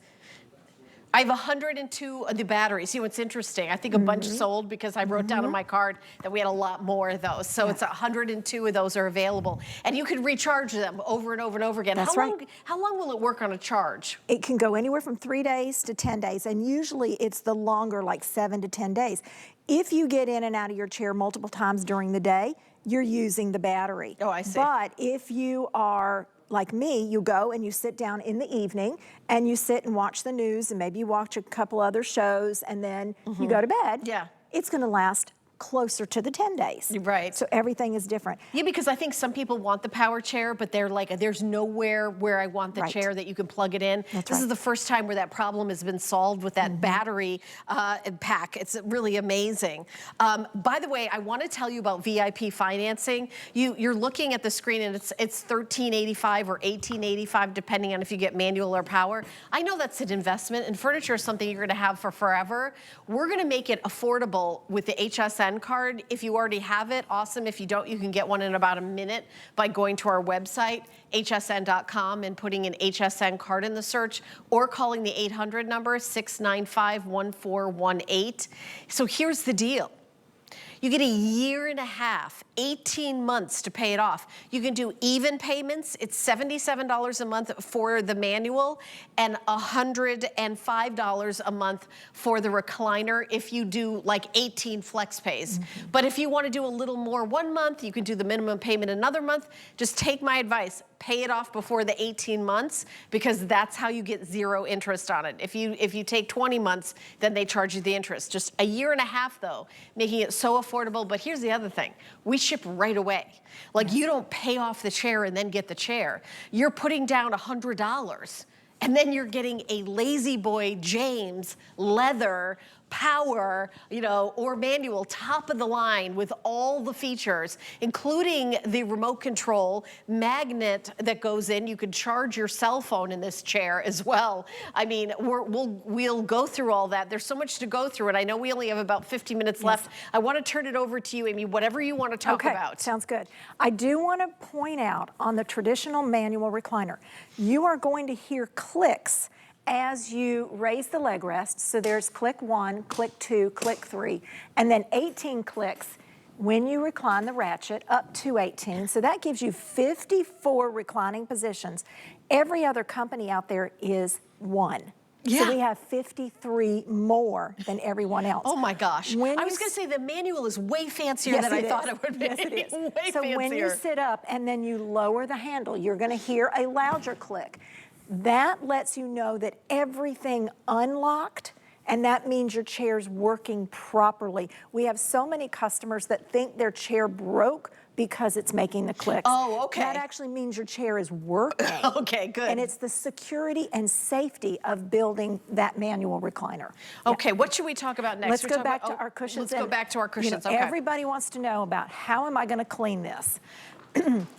I have 102 of the batteries. See what's interesting? I think a bunch sold because I wrote down on my card that we had a lot more of those. So it's 102 of those are available. And you can recharge them over and over and over again. That's right. How long will it work on a charge? It can go anywhere from 3 days to 10 days. And usually it's the longer, like 7 to 10 days. If you get in and out of your chair multiple times during the day, you're using the battery. Oh, I see. But if you are like me, you go and you sit down in the evening and you sit and watch the news, and maybe you watch a couple other shows, and then you go to bed. Yeah. It's going to last closer to the 10 days. Right. So everything is different. Yeah, because I think some people want the power chair, but they're like, there's nowhere where I want the chair that you can plug it in. This is the first time where that problem has been solved with that battery pack. It's really amazing. By the way, I want to tell you about VIP financing. You're looking at the screen, and it's $13.85 or $18.85, depending on if you get manual or power. I know that's an investment, and furniture is something you're going to have for forever. We're going to make it affordable with the HSN card. If you already have it, awesome. If you don't, you can get one in about a minute by going to our website, hsn.com, and putting an HSN card in the search, or calling the 800 number, 695-1418. So here's the deal. You get a year and a half, 18 months to pay it off. You can do even payments. It's $77 a month for the manual and $105 a month for the recliner if you do like 18 flex pays. But if you want to do a little more 1 month, you can do the minimum payment another month. Just take my advice. Pay it off before the 18 months, because that's how you get 0 interest on it. If you take 20 months, then they charge you the interest. Just a year and a half though, making it so affordable. But here's the other thing. We ship right away. Like, you don't pay off the chair and then get the chair. You're putting down $100. And then you're getting a Lazy Boy James leather power, you know, or manual, top of the line with all the features, including the remote control magnet that goes in. You could charge your cell phone in this chair as well. I mean, we'll go through all that. There's so much to go through, and I know we only have about 50 minutes left. I want to turn it over to you, Amy, whatever you want to talk about. Sounds good. I do want to point out on the traditional manual recliner, you are going to hear clicks, as you raise the leg rest, so there's click 1, click 2, click 3, and then 18 clicks when you recline the ratchet up to 18. So that gives you 54 reclining positions. Every other company out there is 1. Yeah. So we have 53 more than everyone else. Oh my gosh. I was going to say the manual is way fancier than I thought it would be. Yes, it is. Way so fancier. When you sit up and then you lower the handle, you're going to hear a louder click. That lets you know that everything unlocked, and that means your chair's working properly. We have so many customers that think their chair broke because it's making the clicks. Oh, okay. That actually means your chair is working. Okay, good. And it's the security and safety of building that manual recliner. Okay, what should we talk about next? Let's go back to our cushions. Let's go back to our cushions, You know, okay. Everybody wants to know about how am I gonna clean this?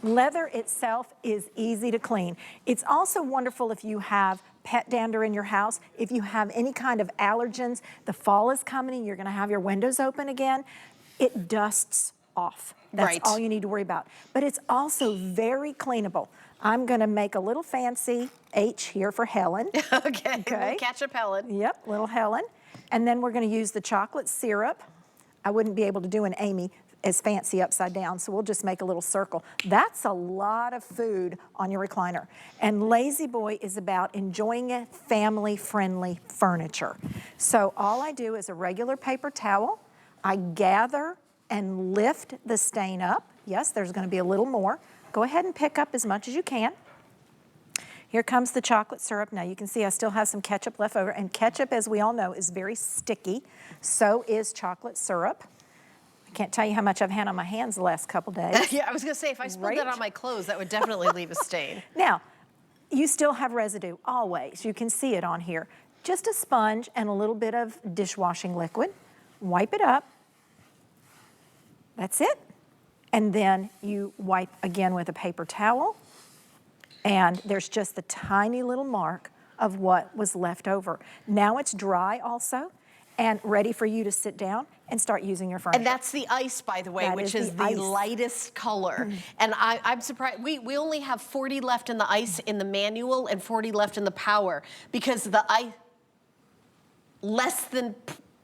Leather itself is easy to clean. It's also wonderful if you have pet dander in your house, if you have any kind of allergens, the fall is coming, you're gonna have your windows open again, it dusts off. That's all you need to worry about. But it's also very cleanable. I'm gonna make a little fancy H here for Helen. Okay, we'll catch up Helen. Yep, little Helen. And then we're gonna use the chocolate syrup. I wouldn't be able to do an Amy as fancy upside down, so we'll just make a little circle. That's a lot of food on your recliner. And Lazy Boy is about enjoying a family-friendly furniture. So all I do is a regular paper towel. I gather and lift the stain up. Yes, there's gonna be a little more. Go ahead and pick up as much as you can. Here comes the chocolate syrup. Now you can see I still have some ketchup left over, and ketchup, as we all know, is very sticky. So is chocolate syrup. I can't tell you how much I've had on my hands the last couple days. Yeah, I was gonna say, if I spilled that on my clothes, that would definitely leave a stain. Now, you still have residue, always. You can see it on here. Just a sponge and a little bit of dishwashing liquid. Wipe it up. That's it. And then you wipe again with a paper towel, and there's just the tiny little mark of what was left over. Now it's dry also, and ready for you to sit down and start using your furniture. And that's the ice, by the way, which is the lightest color. And I'm surprised, we only have 40 left in the ice in the manual and 40 left in the power, because the ice, less than,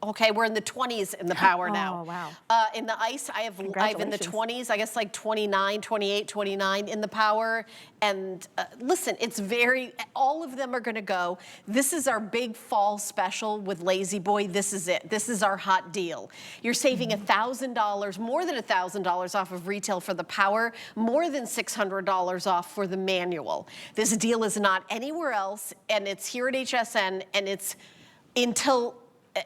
okay, we're in the 20s in the power now. Oh, wow. In the ice, I have in the 20s, I guess like 29, 28, 29 in the power. And listen, it's all of them are gonna go. This is our big fall special with Lazy Boy. This is it. This is our hot deal. You're saving $1,000, more than $1,000 off of retail for the power, more than $600 off for the manual. This deal is not anywhere else, and it's here at HSN, and it's until,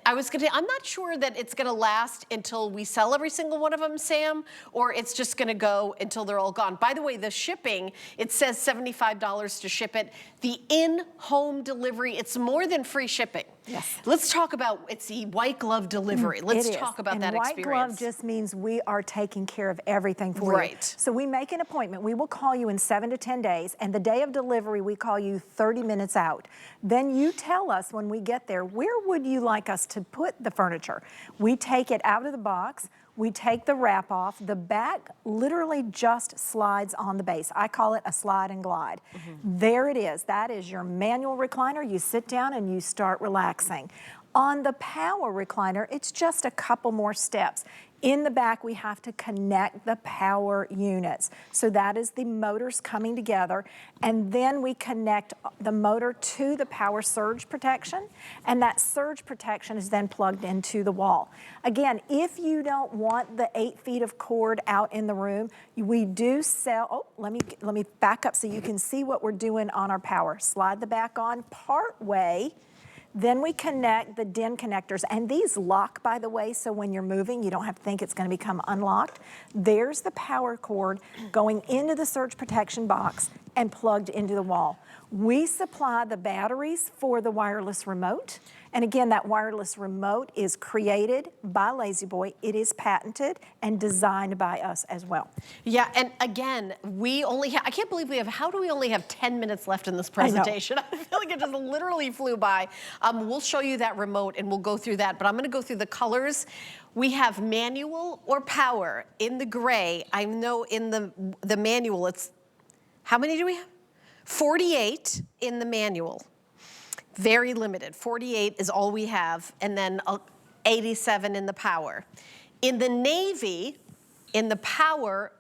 I'm not sure that it's gonna last until we sell every single one of them, Sam, or it's just gonna go until they're all gone. By the way, the shipping, it says $75 to ship it. The in-home delivery, it's more than free shipping. Yes. Let's talk about, it's the white glove delivery. Let's talk about that experience. White glove just means we are taking care of everything for you. Right. So we make an appointment. We will call you in 7 to 10 days, and the day of delivery, we call you 30 minutes out. Then you tell us when we get there, where would you like us to put the furniture? We take it out of the box. We take the wrap off. The back literally just slides on the base. I call it a slide and glide. There it is. That is your manual recliner. You sit down and you start relaxing. On the power recliner, it's just a couple more steps. In the back, we have to connect the power units. So that is the motors coming together. And then we connect the motor to the power surge protection. And that surge protection is then plugged into the wall. Again, if you don't want the 8 feet of cord out in the room, we do sell, oh, let me back up so you can see what we're doing on our power. Slide the back on part way. Then we connect the DIN connectors, and these lock, by the way, so when you're moving, you don't have to think it's gonna become unlocked. There's the power cord going into the surge protection box and plugged into the wall. We supply the batteries for the wireless remote. And again, that wireless remote is created by Lazy Boy. It is patented and designed by us as well. Yeah, and again, we only have, I can't believe how do we only have 10 minutes left in this presentation? I feel like it just literally flew by. We'll show you that remote and we'll go through that, but I'm gonna go through the colors. We have manual or power in the gray. I know in the manual, it's, how many do we have? 48 in the manual. Very limited. 48 is all we have, and then 87 in the Power. In the Navy, in the Power,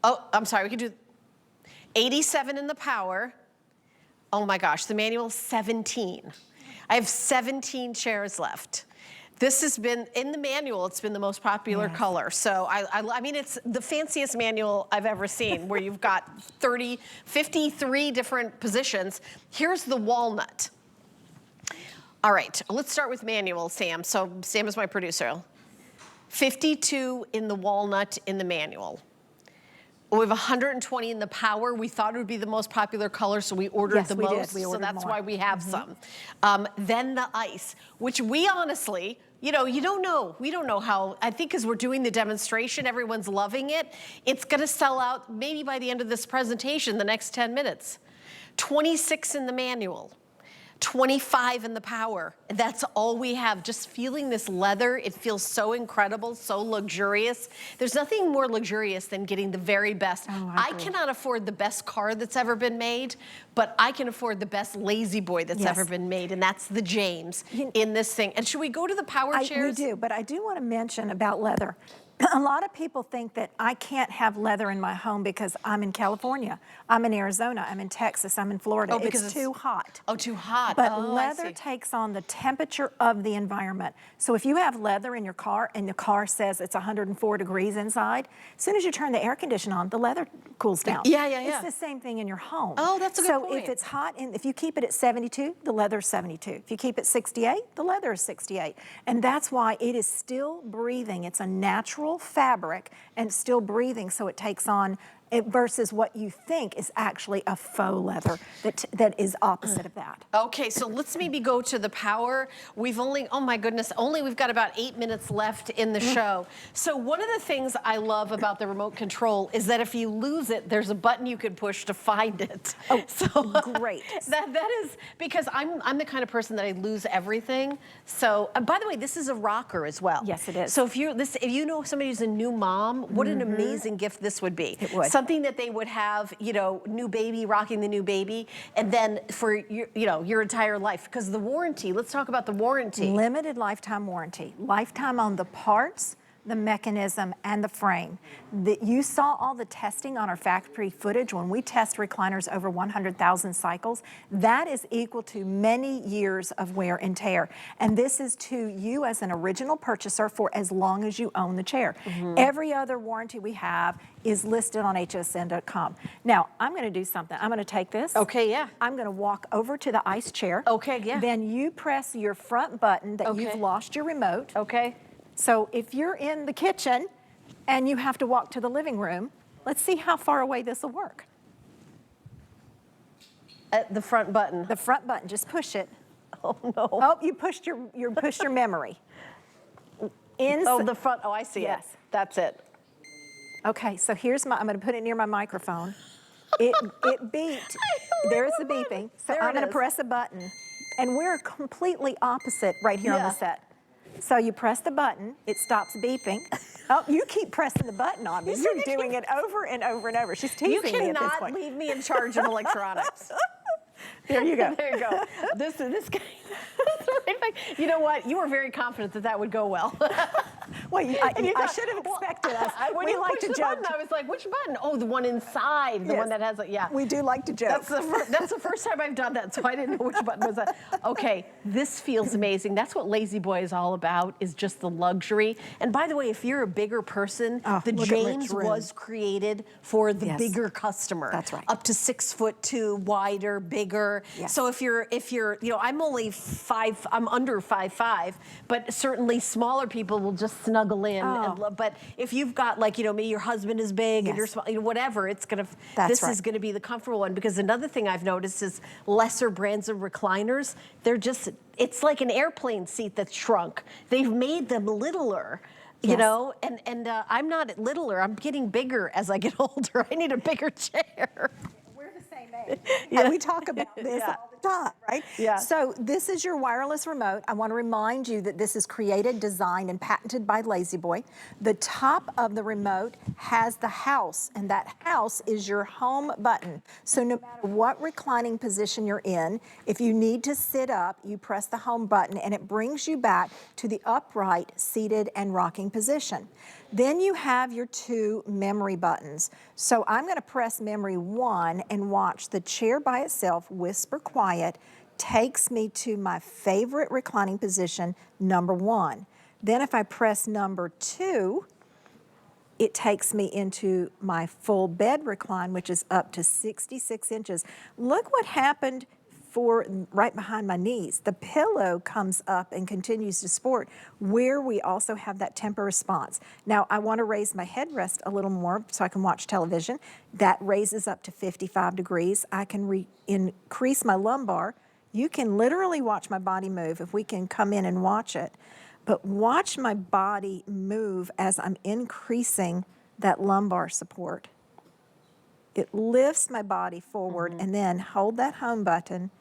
oh, I'm sorry, we can do 87 in the Power. Oh my gosh, the manual, 17. I have 17 chairs left. This has been, in the manual, it's been the most popular color. So I mean, it's the fanciest manual I've ever seen, where you've got 53 different positions. Here's the walnut. All right, let's start with manual, Sam. So Sam is my producer. 52 in the walnut in the manual. We have 120 in the Power. We thought it would be the most popular color, so we ordered the most. We ordered so that's more. why we have some. Then the ice, which we honestly, you know, you don't know. We don't know how, I think because we're doing the demonstration, everyone's loving it. It's gonna sell out maybe by the end of this presentation, the next 10 minutes. 26 in the manual. 25 in the Power. That's all we have. Just feeling this leather, it feels so incredible, so luxurious. There's nothing more luxurious than getting the very best. Oh, I cannot afford the best car that's ever been made, but I can afford the best lazy boy that's ever been made, and that's the James in this thing. And should we go to the Power chairs? We do, but I do want to mention about leather. A lot of people think that I can't have leather in my home because I'm in California, I'm in Arizona, I'm in Texas, I'm in Florida. Oh, because it's too hot. Oh, too hot. But leather takes on the temperature of the environment. So if you have leather in your car and the car says it's 104 degrees inside, as soon as you turn the air conditioner on, the leather cools down. Yeah. It's the same thing in your home. Oh, that's a good point. So if it's hot, and if you keep it at 72, the leather's 72. If you keep it 68, the leather is 68. And that's why it is still breathing. It's a natural fabric and still breathing, so it takes on it versus what you think is actually a faux leather that is opposite of that. Okay, so let's maybe go to the Power. We've only, oh my goodness, we've got about 8 minutes left in the show. So one of the things I love about the remote control is that if you lose it, there's a button you can push to find it. Oh, so great. That is, because I'm the kind of person that I lose everything. So, by the way, this is a rocker as well. Yes, it is. So if you know somebody who's a new mom, what an amazing gift this would be. It would. Something that they would have, you know, new baby, rocking the new baby, and then for your entire life. Because the warranty, let's talk about the warranty. Limited lifetime warranty. Lifetime on the parts, the mechanism, and the frame. You saw all the testing on our factory footage. When we test recliners over 100,000 cycles, that is equal to many years of wear and tear. And this is to you as an original purchaser for as long as you own the chair. Every other warranty we have is listed on hsn.com. Now, I'm gonna do something. I'm gonna take this. Okay, yeah. I'm gonna walk over to the ice chair. Okay, yeah. Then you press your front button that you've lost your remote. Okay. So if you're in the kitchen and you have to walk to the living room, let's see how far away this will work. At the front button. The front button, just push it. Oh no. Oh, you pushed your memory. Oh, the front, I see it. That's it. Okay, so I'm gonna put it near my microphone. It beeped. There's the beeping. So I'm gonna press a button. And we're completely opposite right here on the set. So you press the button, it stops beeping. Oh, you keep pressing the button on me. You're doing it over and over and over. She's teasing me at this point. You cannot leave me in charge of electronics. There you go. There you go. This guy. You know what? You were very confident that that would go well. Well, I should have expected us. When we you like pushed to the joke. button, I was like, which button? Oh, the one inside, the one that has, We do like to joke. That's the first time I've done that, so I didn't know which button was that. Okay, this feels amazing. That's what Lazy Boy is all about, is just the luxury. And by the way, if you're a bigger person, the James was created for the bigger customer. That's right. Up to 6'2", wider, bigger. Yes. So if you're, I'm only I'm under 5'5", but certainly smaller people will just snuggle in. But if you've got maybe your husband is big and you're small, whatever, it's gonna. This is gonna be the comfortable one, because another thing I've noticed is lesser brands of recliners. It's like an airplane seat that's shrunk. They've made them littler. You know, and I'm not littler. I'm getting bigger as I get older. I need a bigger chair. We're the same age. And we talk about this all the time, right? Yeah. So this is your wireless remote. I want to remind you that this is created, designed, and patented by La-Z-Boy. The top of the remote has the house, and that house is your home button. So no matter what reclining position you're in, if you need to sit up, you press the home button, and it brings you back to the upright, seated, and rocking position. Then you have your 2 memory buttons. So I'm going to press memory 1 and watch the chair by itself, whisper quiet, takes me to my favorite reclining position, number 1. Then if I press number 2, it takes me into my full bed recline, which is up to 66 inches. Look what happened for right behind my knees. The pillow comes up and continues to support where we also have that temper response. Now I want to raise my headrest a little more so I can watch television. That raises up to 55 degrees. I can increase my lumbar. You can literally watch my body move if we can come in and watch it. But watch my body move as I'm increasing that lumbar support. It lifts my body forward and then hold that home button,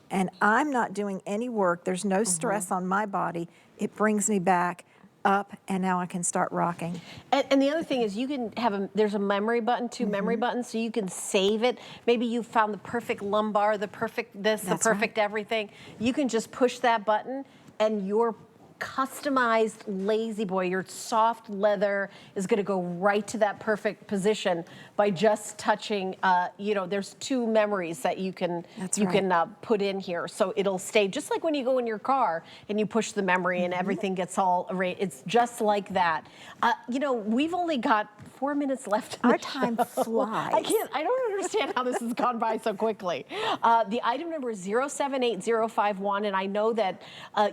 and I'm not doing any work. There's no stress on my body. It brings me back up, and now I can start rocking. And the other thing is you can have there's a memory button, 2 memory buttons, so you can save it. Maybe you found the perfect lumbar, the perfect this, the perfect everything. You can just push that button, and your customized La-Z-Boy, your soft leather is going to go right to that perfect by just touching. You know, there's 2 memories that you can put in here, so it'll stay just like when you go in your car and you push the memory and everything gets all arranged. It's just like that. You know, we've only got 4 minutes left. Our time flies. I don't understand how this has gone by so quickly. The item number is 078051, and I know that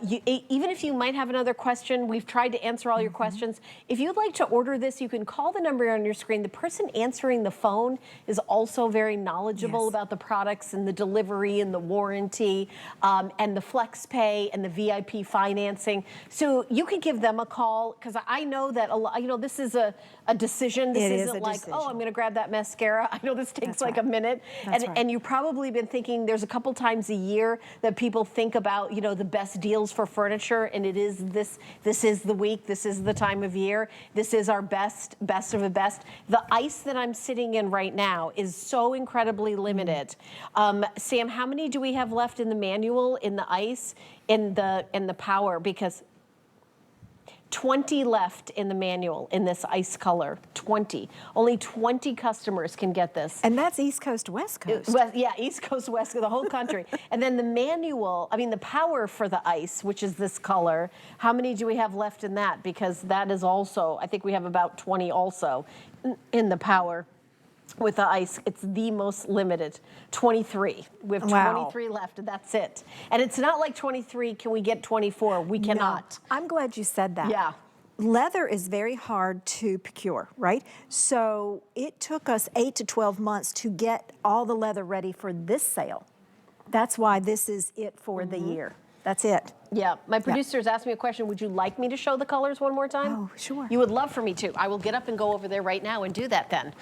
even if you might have another question, we've tried to answer all your questions. If you'd like to order this, you can call the number on your screen. The person answering the phone is also very knowledgeable about the products and the delivery and the warranty and the flex pay and the VIP financing. So you can give them a call, because I know that this is a decision. This isn't like, oh, I'm going to grab that mascara. I know this takes like a minute. And you've probably been thinking there's a couple times a year that people think about, you know, the best deals for furniture, and it is this is the week, this is the time of year, this is our best of the best. The ice that I'm sitting in right now is so incredibly limited. Sam, how many do we have left in the manual, in the ice, in the power? Because 20 left in the manual in this ice color, 20. Only 20 customers can get this. And that's East Coast, West Coast. Yeah, East Coast, West Coast, the whole country. And then the manual, the power for the ice, which is this color, how many do we have left in that? Because that is also, I think we have about 20 also in the power. With the ice, it's the most limited, 23. We have 23 left, and that's it. And it's not like 23, can we get 24? We cannot. No. I'm glad you said that. Yeah. Leather is very hard to procure, right? So it took us 8 to 12 months to get all the leather ready for this sale. That's why this is it for the year. That's it. Yeah, my producers asked me a question. Would you like me to show the colors one more time? Oh, sure. You would love for me to. I will get up and go over there right now and do that then.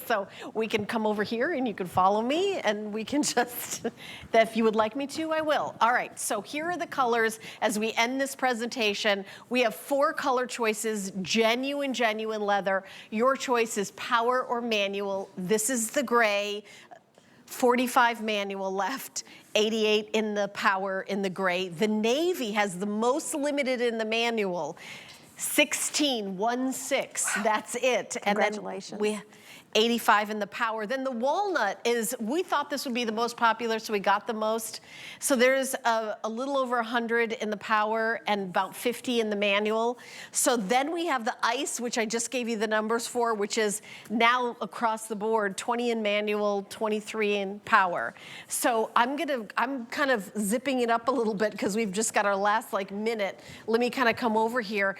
So we can come over here and you can follow me, and we can just, if you would like me to, I will. All right, so here are the colors as we end this presentation. We have 4 color choices, genuine leather. Your choice is power or manual. This is the gray. 45 manual left, 88 in the power in the gray. The navy has the most limited in the manual, 16, 1-6, that's it. Congratulations. And then 85 in the power. Then the walnut is, we thought this would be the most popular, so we got the most. So there's a little over 100 in the power and about 50 in the manual. So then we have the ice, which I just gave you the numbers for, which is now across the board, 20 in manual, 23 in power. So I'm kind of zipping it up a little bit because we've just got our last minute. Let me kind of come over here.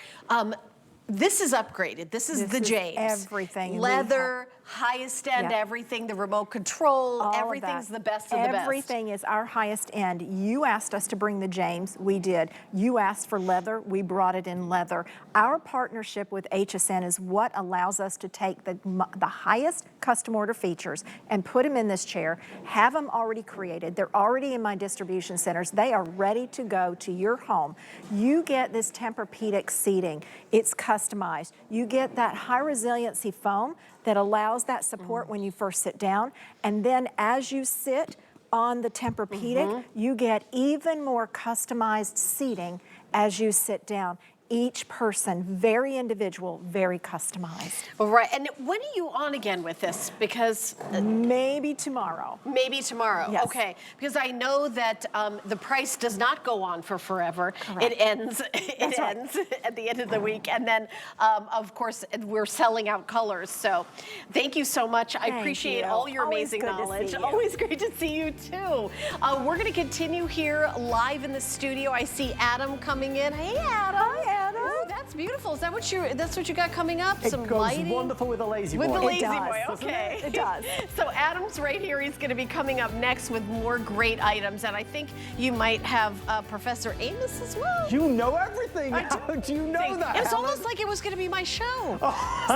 This is upgraded. This is the James. Everything. Leather, highest end everything, the remote control, everything's the best of the best. Everything is our highest end. You asked us to bring the James, we did. You asked for leather, we brought it in leather. Our partnership with HSN is what allows us to take the highest custom order features and put them in this chair, have them already created. They're already in my distribution centers. They are ready to go to your home. You get this Tempur-Pedic seating. It's customized. You get that high resiliency foam that allows that support when you first sit down. And then as you sit on the Tempur-Pedic, you get even more customized seating as you sit down. Each person, very individual, very customized. Right, and when are you on again with this? Because maybe tomorrow. Maybe tomorrow, yes. Okay. Because I know that the price does not go on for forever. Correct. It ends. It ends at the end of the week, and then of course we're selling out colors. So, thank you so much. I appreciate all your amazing knowledge. Always great to see you too. We're going to continue here live in the studio. I see Adam coming in. Hey, Adam. Hi, Adam. Ooh, that's beautiful. Is that what you got coming up? It Some goes lighting? wonderful with the Lazy Boy. With the Lazy does, Boy, okay. It does. So Adam's right here. He's going to be coming up next with more great items, and I think you might have Professor Amos as well. You know everything. How do you know that? It's almost like it was going to be my show.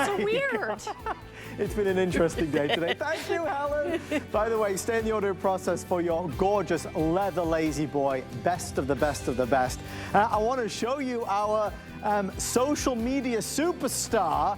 So weird. It's been an interesting day today. Thank you, Helen. By the way, stay in the order process for your gorgeous leather Lazy Boy. Best of the best of the best. I want to show you our social media superstar.